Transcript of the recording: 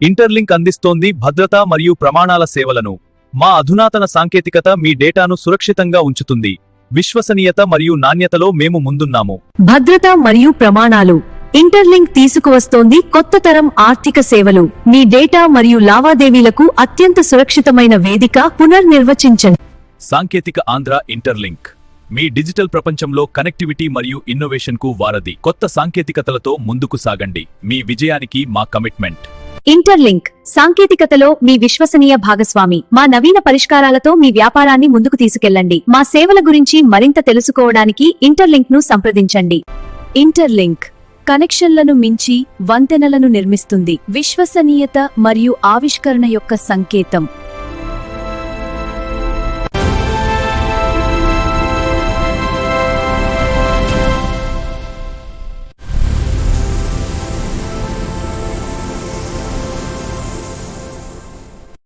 Interlink అందిస్తోంది భద్రత మరియు ప్రమాణాల సేవలను. మా అధునాతన సాంకేతికత మీ డేటాను సురక్షితంగా ఉంచుతుంది. విశ్వసనీయత మరియు నాణ్యతలో మేము ముందున్నాము. భద్రత మరియు ప్రమాణాలు. ఇంటర్లింక్ తీసుకువస్తోంది కొత్త తరం ఆర్థిక సేవలు. మీ డేటా మరియు లావాదేవీలకు అత్యంత సురక్షితమైన వేదిక. పునర్నిర్వచించండి. సాంకేతిక ఆంధ్ర ఇంటర్లింక్ మీ డిజిటల్ ప్రపంచంలో కనెక్టివిటీ మరియు ఇన్నోవేషన్కు వారధి. కొత్త సాంకేతికతలతో ముందుకు సాగండి. మీ విజయానికి మా కమిట్మెంట్. ఇంటర్లింక్ సాంకేతికతలో మీ విశ్వసనీయ భాగస్వామి. మా నవీన పరిష్కారాలతో మీ వ్యాపారాన్ని ముందుకు తీసుకెళ్లండి. మా సేవల గురించి మరింత తెలుసుకోవడానికి ఇంటర్లింక్ ను సంప్రదించండి. ఇంటర్లింక్ కనెక్షన్లను మించి వంతెనలను నిర్మిస్తుంది. విశ్వసనీయత మరియు ఆవిష్కరణ యొక్క సంకేతం.